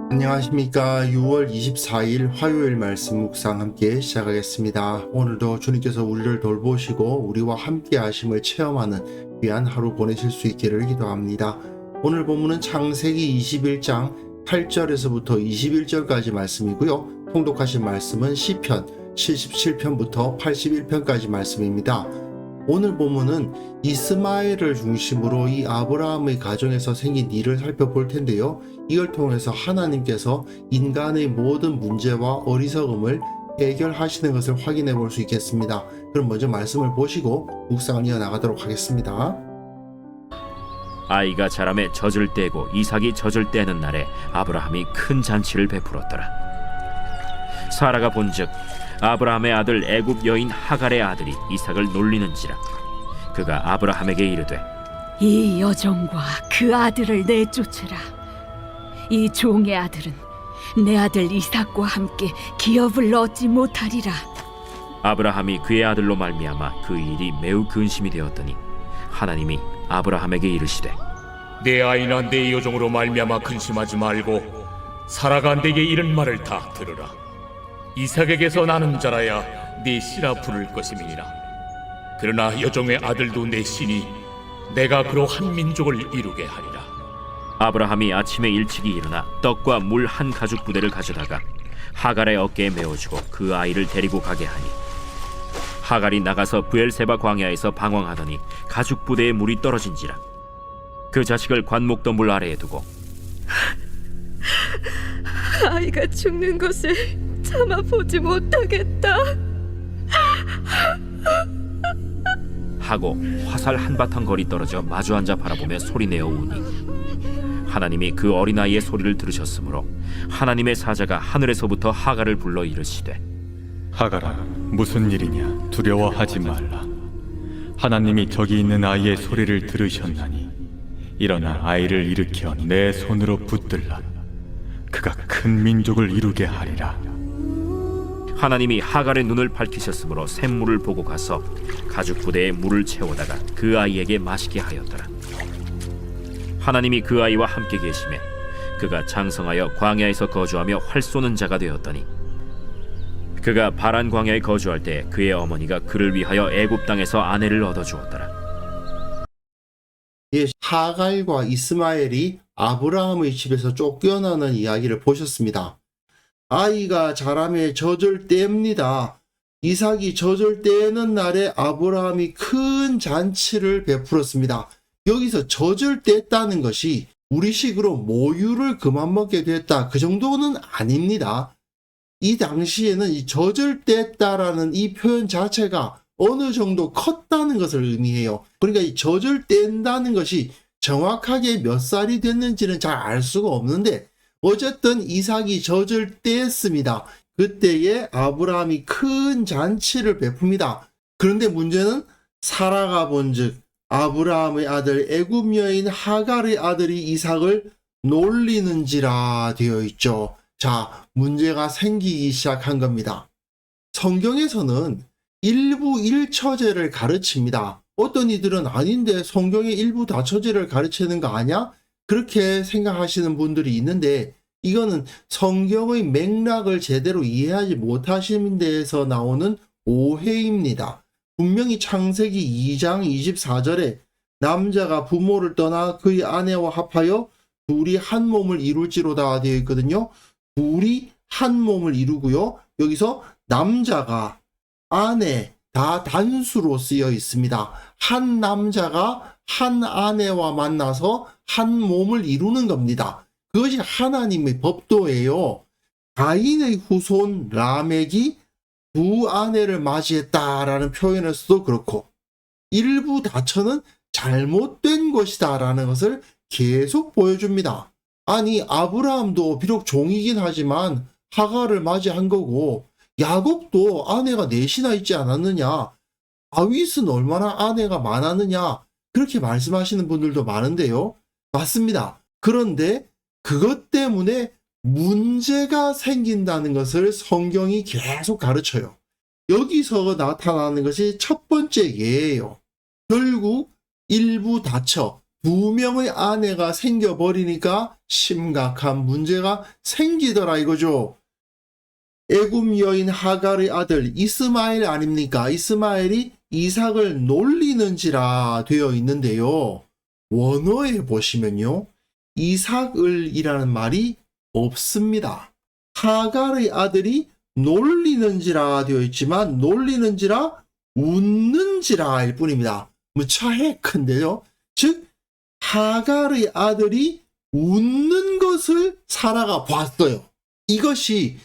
안녕하십니까. 6월 24일 화요일 말씀 묵상 함께 시작하겠습니다. 오늘도 주님께서 우리를 돌보시고 우리와 함께 하심을 체험하는 귀한 하루 보내실 수 있기를 기도합니다. 오늘 본문은 창세기 21장 8절에서부터 21절까지 말씀이고요. 통독하신 말씀은 시편 77편부터 81편까지 말씀입니다. 오늘 본문은 이스마엘을 중심으로 이 아브라함의 가정에서 생긴 일을 살펴볼 텐데요. 이걸 통해서 하나님께서 인간의 모든 문제와 어리석음을 해결하시는 것을 확인해 볼 수 있겠습니다. 그럼 먼저 말씀을 보시고 묵상을 이어나가도록 하겠습니다. 아이가 자라매 젖을 떼고 이삭이 젖을 떼는 날에 아브라함이 큰 잔치를 베풀었더라. 사라가 본즉 아브라함의 아들 애굽 여인 하갈의 아들이 이삭을 놀리는지라. 그가 아브라함에게 이르되 이 여종과 그 아들을 내쫓으라. 이 종의 아들은 내 아들 이삭과 함께 기업을 얻지 못하리라. 아브라함이 그의 아들로 말미암아 그 일이 매우 근심이 되었더니 하나님이 아브라함에게 이르시되 내 아이나 내 여종으로 말미암아 근심하지 말고 사라가 내게 이른 말을 다 들으라. 이삭에게서 나는 자라야 네 씨라 부를 것임이니라. 그러나 여종의 아들도 내 씨니 내가 그로 한 민족을 이루게 하리라. 아브라함이 아침에 일찍이 일어나 떡과 물 한 가죽 부대를 가져다가 하갈의 어깨에 메어주고 그 아이를 데리고 가게 하니 하갈이 나가서 브엘세바 광야에서 방황하더니 가죽 부대에 물이 떨어진지라. 그 자식을 관목더물 아래에 두고 아이가 죽는 것을 참아 보지 못하겠다 하고 화살 한바탕 거리 떨어져 마주 앉아 바라보며 소리내어 우니 하나님이 그 어린아이의 소리를 들으셨으므로 하나님의 사자가 하늘에서부터 하갈을 불러 이르시되 하갈아, 무슨 일이냐? 두려워하지 말라. 하나님이 저기 있는 아이의 소리를 들으셨나니 일어나 아이를 일으켜 내 손으로 붙들라. 그가 큰 민족을 이루게 하리라. 하나님이 하갈의 눈을 밝히셨으므로 샘물을 보고 가서 가죽 부대에 물을 채우다가 그 아이에게 마시게 하였더라. 하나님이 그 아이와 함께 계시매 그가 장성하여 광야에서 거주하며 활 쏘는 자가 되었더니 그가 바란 광야에 거주할 때 그의 어머니가 그를 위하여 애굽 땅에서 아내를 얻어 주었더라. 예, 하갈과 이스마엘이 아브라함의 집에서 쫓겨나는 이야기를 보셨습니다. 아이가 자라매 젖을 뗍니다. 이삭이 젖을 떼는 날에 아브라함이 큰 잔치를 베풀었습니다. 여기서 젖을 뗐다는 것이 우리식으로 모유를 그만 먹게 됐다, 그 정도는 아닙니다. 이 당시에는 이 젖을 뗐다라는 이 표현 자체가 어느 정도 컸다는 것을 의미해요. 그러니까 이 젖을 뗀다는 것이 정확하게 몇 살이 됐는지는 잘 알 수가 없는데 어쨌든 이삭이 젖을 뗐습니다. 그때에 아브라함이 큰 잔치를 베풉니다. 그런데 문제는 사라가 본즉 아브라함의 아들 애굽 여인 하갈의 아들이 이삭을 놀리는지라 되어 있죠. 자, 문제가 생기기 시작한 겁니다. 성경에서는 일부 일처제를 가르칩니다. 어떤 이들은 아닌데 성경의 일부 다처제를 가르치는 거 아니야? 그렇게 생각하시는 분들이 있는데 이거는 성경의 맥락을 제대로 이해하지 못하시는 데에서 나오는 오해입니다. 분명히 창세기 2장 24절에 남자가 부모를 떠나 그의 아내와 합하여 둘이 한 몸을 이룰지로다 되어 있거든요. 둘이 한 몸을 이루고요. 여기서 남자가 아내 다 단수로 쓰여 있습니다. 한 남자가 한 아내와 만나서 한 몸을 이루는 겁니다. 그것이 하나님의 법도예요. 가인의 후손 라멕이 두 아내를 맞이했다라는 표현에서도 그렇고 일부 다처는 잘못된 것이다라는 것을 계속 보여줍니다. 아니, 아브라함도 비록 종이긴 하지만 하갈을 맞이한 거고 야곱도 아내가 넷이나 있지 않았느냐, 다윗은 얼마나 아내가 많았느냐, 그렇게 말씀하시는 분들도 많은데요. 맞습니다. 그런데 그것 때문에 문제가 생긴다는 것을 성경이 계속 가르쳐요. 여기서 나타나는 것이 첫 번째 예예요. 결국 일부 다처, 두 명의 아내가 생겨버리니까 심각한 문제가 생기더라 이거죠. 애굽 여인 하갈의 아들 이스마엘 아닙니까? 이스마엘이 이삭을 놀리는지라 되어 있는데요. 원어에 보시면요. 이삭을이라는 말이 없습니다. 하갈의 아들이 놀리는지라 되어 있지만 놀리는지라 웃는지라일 뿐입니다. 차이 큰데요. 즉 하갈의 아들이 웃는 것을 사라가 봤어요. 이것이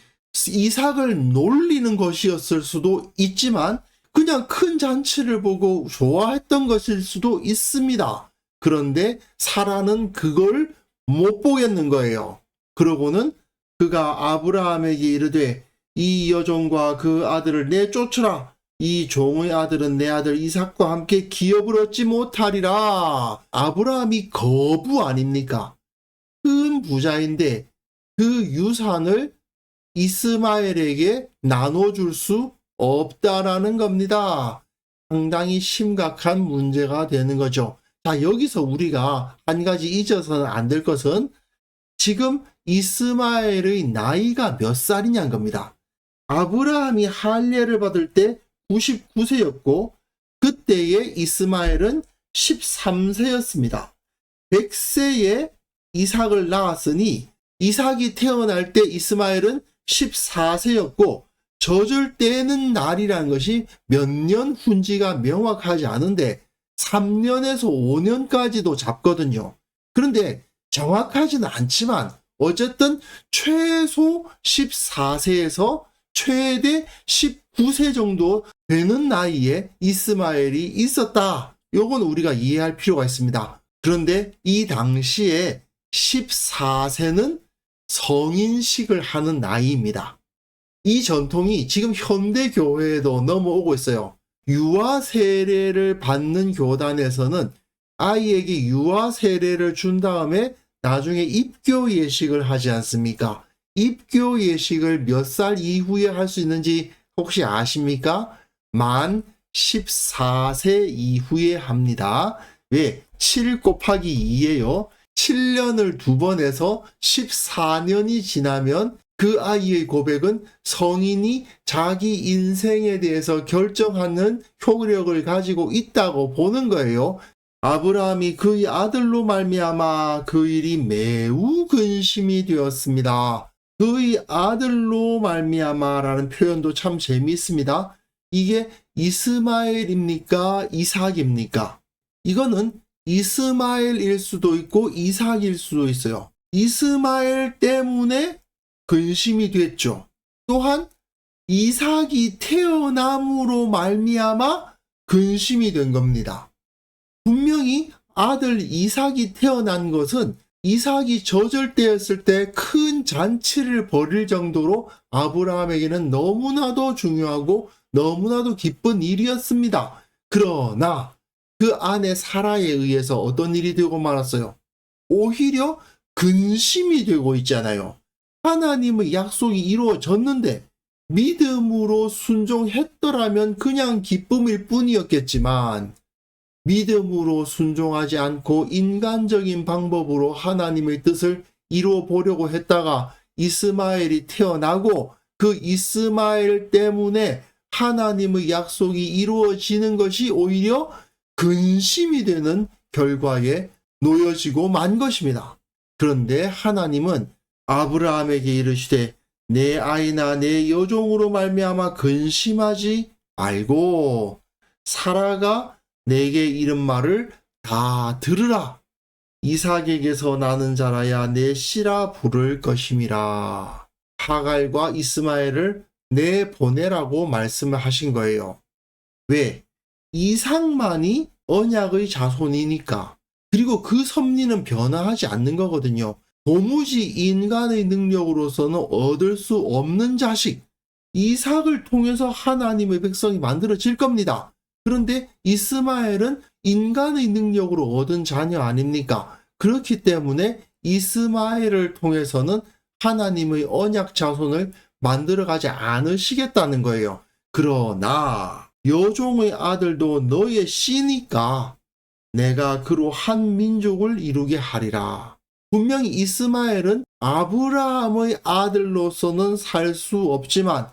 이삭을 놀리는 것이었을 수도 있지만 그냥 큰 잔치를 보고 좋아했던 것일 수도 있습니다. 그런데 사라는 그걸 못 보겠는 거예요. 그러고는 그가 아브라함에게 이르되 이 여종과 그 아들을 내쫓으라. 이 종의 아들은 내 아들 이삭과 함께 기업을 얻지 못하리라. 아브라함이 거부 아닙니까? 큰 부자인데 그 유산을 이스마엘에게 나눠줄 수 없다라는 겁니다. 상당히 심각한 문제가 되는 거죠. 자, 여기서 우리가 한 가지 잊어서는 안 될 것은 지금 이스마엘의 나이가 몇 살이냐는 겁니다. 아브라함이 할례를 받을 때 99세였고 그때의 이스마엘은 13세였습니다. 100세에 이삭을 낳았으니 이삭이 태어날 때 이스마엘은 14세였고 젖을 떼는 날이라는 것이 몇 년 훈지가 명확하지 않은데 3년에서 5년까지도 잡거든요. 그런데 정확하지는 않지만 어쨌든 최소 14세에서 최대 19세 정도 되는 나이에 이스마엘이 있었다. 요건 우리가 이해할 필요가 있습니다. 그런데 이 당시에 14세는 성인식을 하는 나이입니다. 이 전통이 지금 현대 교회에도 넘어오고 있어요. 유아 세례를 받는 교단에서는 아이에게 유아 세례를 준 다음에 나중에 입교 예식을 하지 않습니까? 입교 예식을 몇 살 이후에 할 수 있는지 혹시 아십니까? 만 14세 이후에 합니다. 왜? 7 곱하기 2예요. 7년을 2번 해서 14년이 지나면 그 아이의 고백은 성인이 자기 인생에 대해서 결정하는 효력을 가지고 있다고 보는 거예요. 아브라함이 그의 아들로 말미암아 그 일이 매우 근심이 되었습니다. 그의 아들로 말미암아라는 표현도 참 재미있습니다. 이게 이스마엘입니까? 이삭입니까? 이거는 이스마엘일 수도 있고 이삭일 수도 있어요. 이스마엘 때문에 근심이 됐죠. 또한 이삭이 태어남으로 말미암아 근심이 된 겁니다. 분명히 아들 이삭이 태어난 것은 이삭이 젖을 때였을 때 큰 잔치를 벌일 정도로 아브라함에게는 너무나도 중요하고 너무나도 기쁜 일이었습니다. 그러나 그 아내 사라에 의해서 어떤 일이 되고 말았어요? 오히려 근심이 되고 있잖아요. 하나님의 약속이 이루어졌는데 믿음으로 순종했더라면 그냥 기쁨일 뿐이었겠지만 믿음으로 순종하지 않고 인간적인 방법으로 하나님의 뜻을 이루어 보려고 했다가 이스마엘이 태어나고 그 이스마엘 때문에 하나님의 약속이 이루어지는 것이 오히려 근심이 되는 결과에 놓여지고 만 것입니다. 그런데 하나님은 아브라함에게 이르시되 내 아이나 내 여종으로 말미암아 근심하지 말고 사라가 내게 이른 말을 다 들으라. 이삭에게서 나는 자라야 내 씨라 부를 것임이라. 하갈과 이스마엘을 내보내라고 말씀을 하신 거예요. 왜? 이삭만이 언약의 자손이니까. 그리고 그 섭리는 변화하지 않는 거거든요. 도무지 인간의 능력으로서는 얻을 수 없는 자식, 이삭을 통해서 하나님의 백성이 만들어질 겁니다. 그런데 이스마엘은 인간의 능력으로 얻은 자녀 아닙니까? 그렇기 때문에 이스마엘을 통해서는 하나님의 언약 자손을 만들어가지 않으시겠다는 거예요. 그러나 여종의 아들도 너의 씨니까 내가 그로 한 민족을 이루게 하리라. 분명히 이스마엘은 아브라함의 아들로서는 살 수 없지만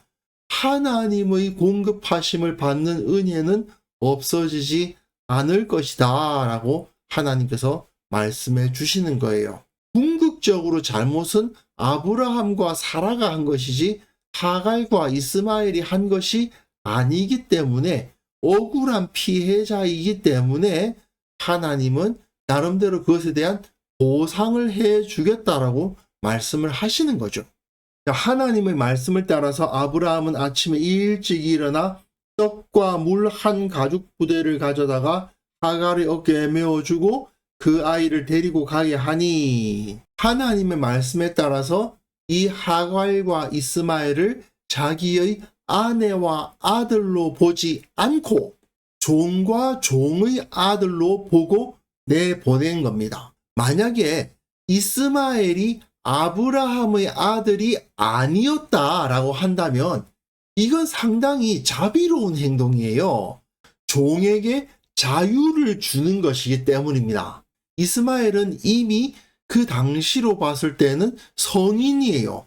하나님의 공급하심을 받는 은혜는 없어지지 않을 것이다 라고 하나님께서 말씀해 주시는 거예요. 궁극적으로 잘못은 아브라함과 사라가 한 것이지 하갈과 이스마엘이 한 것이 아니기 때문에, 억울한 피해자이기 때문에 하나님은 나름대로 그것에 대한 보상을 해 주겠다라고 말씀을 하시는 거죠. 하나님의 말씀을 따라서 아브라함은 아침에 일찍 일어나 떡과 물 한 가죽 부대를 가져다가 하갈의 어깨에 메어주고 그 아이를 데리고 가게 하니, 하나님의 말씀에 따라서 이 하갈과 이스마엘을 자기의 아내와 아들로 보지 않고 종과 종의 아들로 보고 내보낸 겁니다. 만약에 이스마엘이 아브라함의 아들이 아니었다라고 한다면 이건 상당히 자비로운 행동이에요. 종에게 자유를 주는 것이기 때문입니다. 이스마엘은 이미 그 당시로 봤을 때는 성인이에요.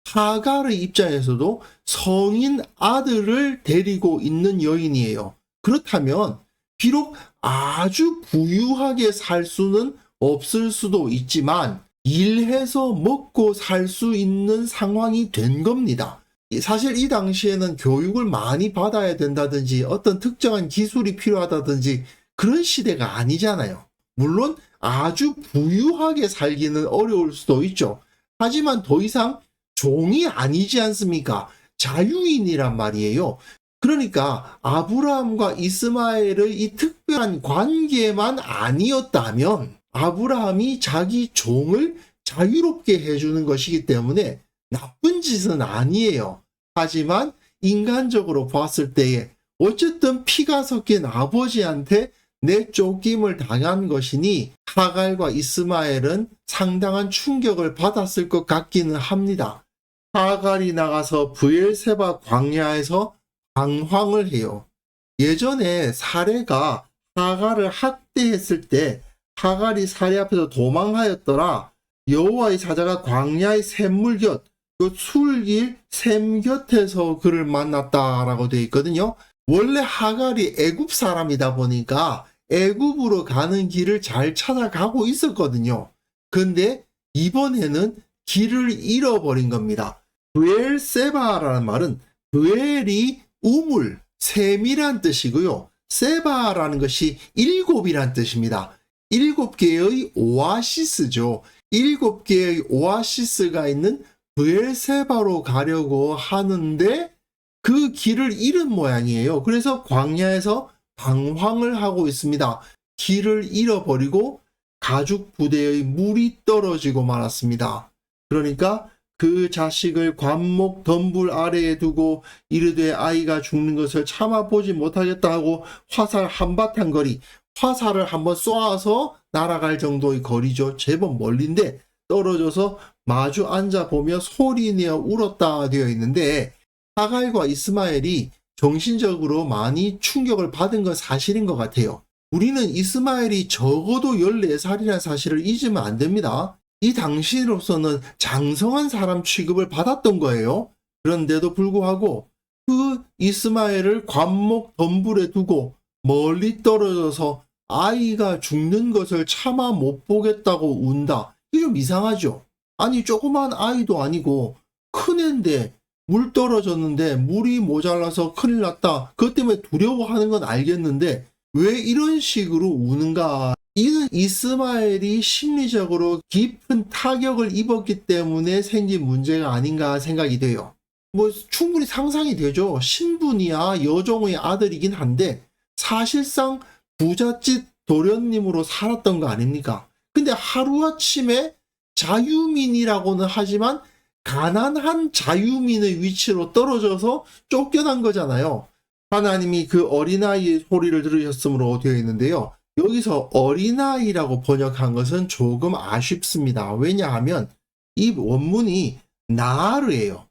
하갈의 입장에서도 성인 아들을 데리고 있는 여인이에요. 그렇다면 비록 아주 부유하게 살 수는 없을 수도 있지만 일해서 먹고 살 수 있는 상황이 된 겁니다. 사실 이 당시에는 교육을 많이 받아야 된다든지 어떤 특정한 기술이 필요하다든지 그런 시대가 아니잖아요. 물론 아주 부유하게 살기는 어려울 수도 있죠. 하지만 더 이상 종이 아니지 않습니까? 자유인이란 말이에요. 그러니까 아브라함과 이스마엘의 이 특별한 관계만 아니었다면 아브라함이 자기 종을 자유롭게 해주는 것이기 때문에 나쁜 짓은 아니에요. 하지만 인간적으로 봤을 때에 어쨌든 피가 섞인 아버지한테 내쫓김을 당한 것이니 하갈과 이스마엘은 상당한 충격을 받았을 것 같기는 합니다. 하갈이 나가서 브엘세바 광야에서 방황을 해요. 예전에 사레가 하갈을 학대했을 때 하갈이 사레 앞에서 도망하였더라. 여호와의 사자가 광야의 샘물 곁, 그 술길 샘 곁에서 그를 만났다라고 되어 있거든요. 원래 하갈이 애굽 사람이다 보니까 애굽으로 가는 길을 잘 찾아가고 있었거든요. 근데 이번에는 길을 잃어버린 겁니다. 브엘세바라는 말은 브엘이 우물, 샘이란 뜻이고요. 세바라는 것이 일곱이란 뜻입니다. 7개의 오아시스죠. 7개의 오아시스가 있는 브엘세바로 가려고 하는데 그 길을 잃은 모양이에요. 그래서 광야에서 방황을 하고 있습니다. 길을 잃어버리고 가죽 부대의 물이 떨어지고 말았습니다. 그러니까 그 자식을 관목 덤불 아래에 두고 이르되 아이가 죽는 것을 참아보지 못하겠다 하고 화살 한바탕 거리, 화살을 한번 쏘아서 날아갈 정도의 거리죠. 제법 멀린데 떨어져서 마주 앉아보며 소리내어 울었다 되어 있는데, 하갈과 이스마엘이 정신적으로 많이 충격을 받은 건 사실인 것 같아요. 우리는 이스마엘이 적어도 14살이라는 사실을 잊으면 안 됩니다. 이 당시로서는 장성한 사람 취급을 받았던 거예요. 그런데도 불구하고 그 이스마엘을 관목 덤불에 두고 멀리 떨어져서 아이가 죽는 것을 차마 못 보겠다고 운다. 이게 좀 이상하죠. 아니 조그만 아이도 아니고 큰 애인데 물 떨어졌는데 물이 모자라서 큰일 났다. 그것 때문에 두려워하는 건 알겠는데 왜 이런 식으로 우는가? 이는 이스마엘이 심리적으로 깊은 타격을 입었기 때문에 생긴 문제가 아닌가 생각이 돼요. 뭐 충분히 상상이 되죠. 신분이야 여종의 아들이긴 한데 사실상 부잣집 도련님으로 살았던 거 아닙니까? 근데 하루아침에 자유민이라고는 하지만 가난한 자유민의 위치로 떨어져서 쫓겨난 거잖아요. 하나님이 그 어린아이의 소리를 들으셨으므로 되어 있는데요. 여기서 어린아이라고 번역한 것은 조금 아쉽습니다. 왜냐하면 이 원문이 나르예요.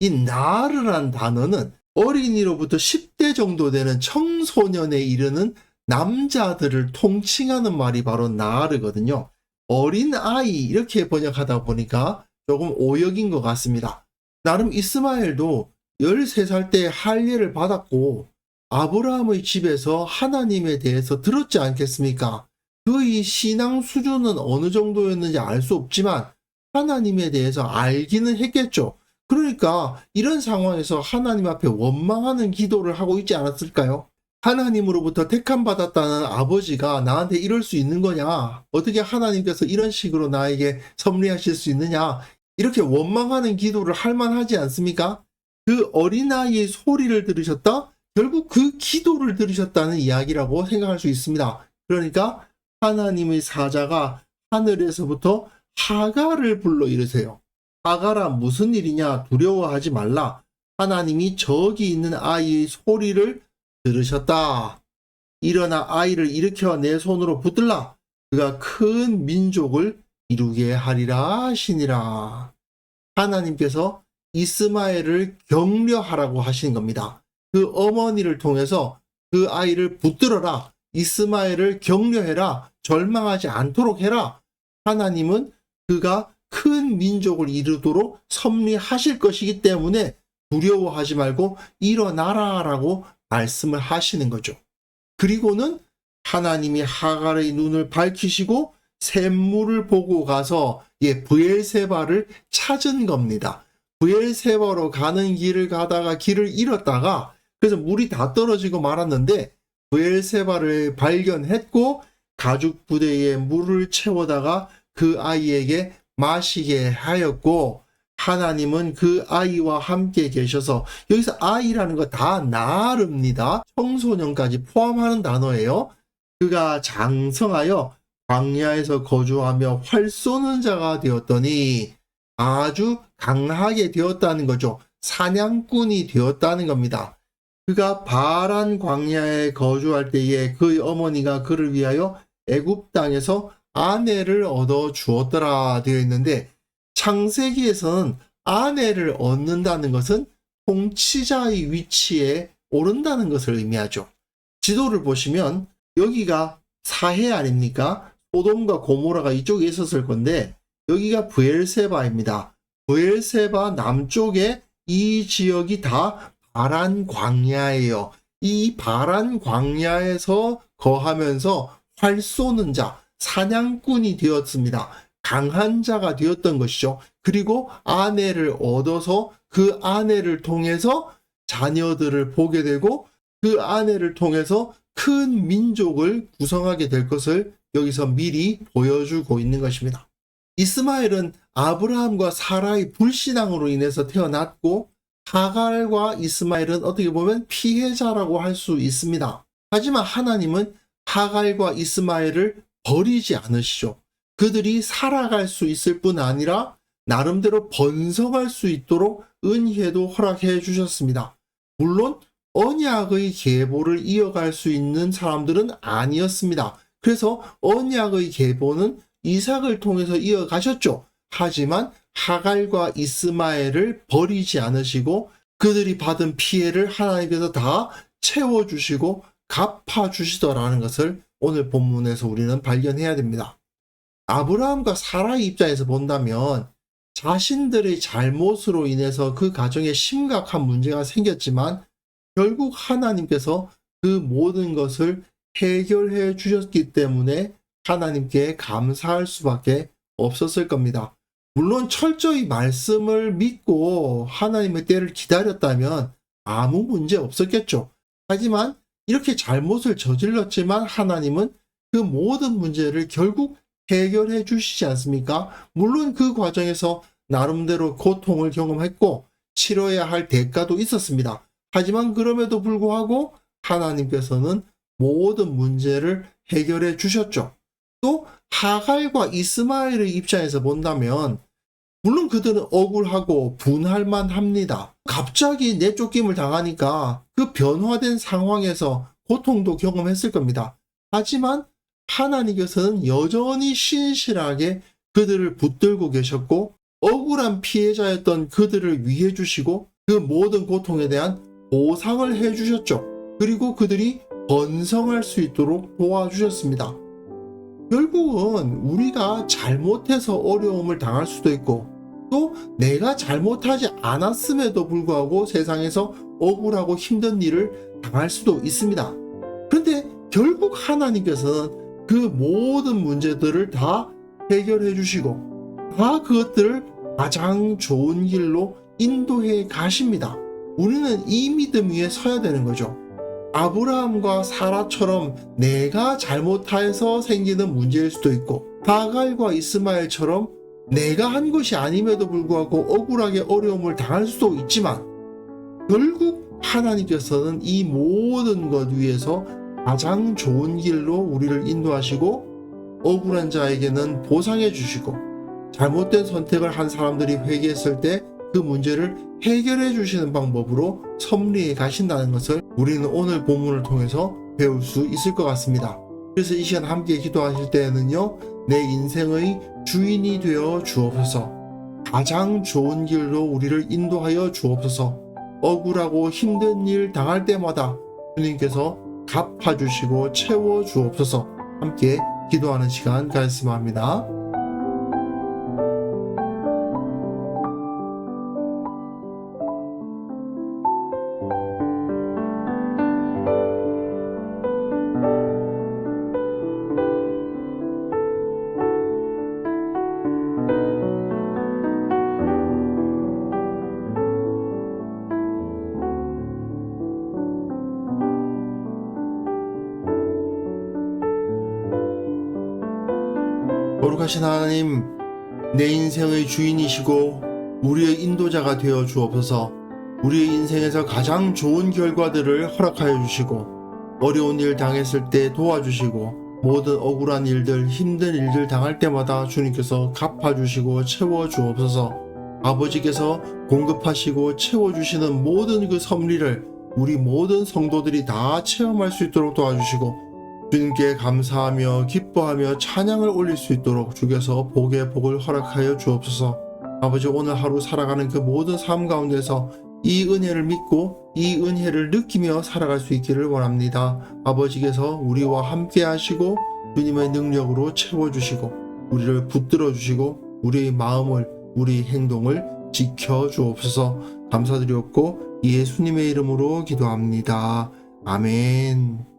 이 나르란 단어는 어린이로부터 10대 정도 되는 청소년에 이르는 남자들을 통칭하는 말이 바로 나르거든요. 어린 아이 이렇게 번역하다 보니까 조금 오역인 것 같습니다. 나름 이스마엘도 13살 때 할례를 받았고 아브라함의 집에서 하나님에 대해서 들었지 않겠습니까? 그의 신앙 수준은 어느 정도였는지 알 수 없지만 하나님에 대해서 알기는 했겠죠. 그러니까 이런 상황에서 하나님 앞에 원망하는 기도를 하고 있지 않았을까요? 하나님으로부터 택함 받았다는 아버지가 나한테 이럴 수 있는 거냐? 어떻게 하나님께서 이런 식으로 나에게 섭리하실 수 있느냐? 이렇게 원망하는 기도를 할 만하지 않습니까? 그 어린아이의 소리를 들으셨다? 결국 그 기도를 들으셨다는 이야기라고 생각할 수 있습니다. 그러니까 하나님의 사자가 하늘에서부터 하갈을 불러 이르세요. 하갈아, 무슨 일이냐? 두려워하지 말라. 하나님이 저기 있는 아이의 소리를 들으셨다. 일어나 아이를 일으켜 내 손으로 붙들라. 그가 큰 민족을 이루게 하리라 하시니라. 하나님께서 이스마엘을 격려하라고 하시는 겁니다. 그 어머니를 통해서 그 아이를 붙들어라. 이스마엘을 격려해라. 절망하지 않도록 해라. 하나님은 그가 큰 민족을 이루도록 섭리하실 것이기 때문에 두려워하지 말고 일어나라 라고 말씀을 하시는 거죠. 그리고는 하나님이 하갈의 눈을 밝히시고 샘물을 보고 가서 브엘세바를 찾은 겁니다. 브엘세바로 가는 길을 가다가 길을 잃었다가 그래서 물이 다 떨어지고 말았는데 브엘세바를 발견했고 가죽 부대에 물을 채워다가 그 아이에게 마시게 하였고 하나님은 그 아이와 함께 계셔서 여기서 아이라는 거 다 나릅니다. 청소년까지 포함하는 단어예요. 그가 장성하여 광야에서 거주하며 활 쏘는 자가 되었더니 아주 강하게 되었다는 거죠. 사냥꾼이 되었다는 겁니다. 그가 바란 광야에 거주할 때에 그의 어머니가 그를 위하여 애굽 땅에서 아내를 얻어 주었더라 되어 있는데 창세기에서는 아내를 얻는다는 것은 통치자의 위치에 오른다는 것을 의미하죠. 지도를 보시면 여기가 사해 아닙니까? 소돔과 고모라가 이쪽에 있었을 건데 여기가 브엘세바입니다. 브엘세바 남쪽에 이 지역이 다 바란 광야예요. 이 바란 광야에서 거하면서 활 쏘는 자, 사냥꾼이 되었습니다. 강한 자가 되었던 것이죠. 그리고 아내를 얻어서 그 아내를 통해서 자녀들을 보게 되고 그 아내를 통해서 큰 민족을 구성하게 될 것을 여기서 미리 보여주고 있는 것입니다. 이스마엘은 아브라함과 사라의 불신앙으로 인해서 태어났고 하갈과 이스마엘은 어떻게 보면 피해자라고 할 수 있습니다. 하지만 하나님은 하갈과 이스마엘을 버리지 않으시죠. 그들이 살아갈 수 있을 뿐 아니라 나름대로 번성할 수 있도록 은혜도 허락해 주셨습니다. 물론 언약의 계보를 이어갈 수 있는 사람들은 아니었습니다. 그래서 언약의 계보는 이삭을 통해서 이어가셨죠. 하지만 하갈과 이스마엘을 버리지 않으시고 그들이 받은 피해를 하나님께서 다 채워주시고 갚아주시더라는 것을 오늘 본문에서 우리는 발견해야 됩니다. 아브라함과 사라의 입장에서 본다면 자신들의 잘못으로 인해서 그 가정에 심각한 문제가 생겼지만 결국 하나님께서 그 모든 것을 해결해 주셨기 때문에 하나님께 감사할 수밖에 없었을 겁니다. 물론 철저히 말씀을 믿고 하나님의 때를 기다렸다면 아무 문제 없었겠죠. 하지만 이렇게 잘못을 저질렀지만 하나님은 그 모든 문제를 결국 해결해 주시지 않습니까? 물론 그 과정에서 나름대로 고통을 경험했고 치러야 할 대가도 있었습니다. 하지만 그럼에도 불구하고 하나님께서는 모든 문제를 해결해 주셨죠. 또 하갈과 이스마엘의 입장에서 본다면 물론 그들은 억울하고 분할만 합니다. 갑자기 내쫓김을 당하니까 그 변화된 상황에서 고통도 경험했을 겁니다. 하지만 하나님께서는 여전히 신실하게 그들을 붙들고 계셨고 억울한 피해자였던 그들을 위해 주시고 그 모든 고통에 대한 보상을 해 주셨죠. 그리고 그들이 번성할 수 있도록 도와주셨습니다. 결국은 우리가 잘못해서 어려움을 당할 수도 있고 또 내가 잘못하지 않았음에도 불구하고 세상에서 억울하고 힘든 일을 당할 수도 있습니다. 그런데 결국 하나님께서는 그 모든 문제들을 다 해결해 주시고 다 그것들을 가장 좋은 길로 인도해 가십니다. 우리는 이 믿음 위에 서야 되는 거죠. 아브라함과 사라처럼 내가 잘못해서 생기는 문제일 수도 있고 하갈과 이스마엘처럼 내가 한 것이 아님에도 불구하고 억울하게 어려움을 당할 수도 있지만 결국 하나님께서는 이 모든 것 위에서 가장 좋은 길로 우리를 인도하시고 억울한 자에게는 보상해 주시고 잘못된 선택을 한 사람들이 회개했을 때 그 문제를 해결해 주시는 방법으로 섭리해 가신다는 것을 우리는 오늘 본문을 통해서 배울 수 있을 것 같습니다. 그래서 이 시간 함께 기도하실 때에는요, 내 인생의 주인이 되어 주옵소서, 가장 좋은 길로 우리를 인도하여 주옵소서, 억울하고 힘든 일 당할 때마다 주님께서 갚아주시고 채워주옵소서. 함께 기도하는 시간 가졌으면 합니다. 거룩하신 하나님, 내 인생의 주인이시고 우리의 인도자가 되어 주옵소서. 우리의 인생에서 가장 좋은 결과들을 허락하여 주시고 어려운 일 당했을 때 도와주시고 모든 억울한 일들, 힘든 일들 당할 때마다 주님께서 갚아주시고 채워주옵소서. 아버지께서 공급하시고 채워주시는 모든 그 섭리를 우리 모든 성도들이 다 체험할 수 있도록 도와주시고 주님께 감사하며 기뻐하며 찬양을 올릴 수 있도록 주께서 복의 복을 허락하여 주옵소서. 아버지, 오늘 하루 살아가는 그 모든 삶 가운데서 이 은혜를 믿고 이 은혜를 느끼며 살아갈 수 있기를 원합니다. 아버지께서 우리와 함께 하시고 주님의 능력으로 채워주시고 우리를 붙들어 주시고 우리의 마음을, 우리 행동을 지켜주옵소서. 감사드렸고 예수님의 이름으로 기도합니다. 아멘.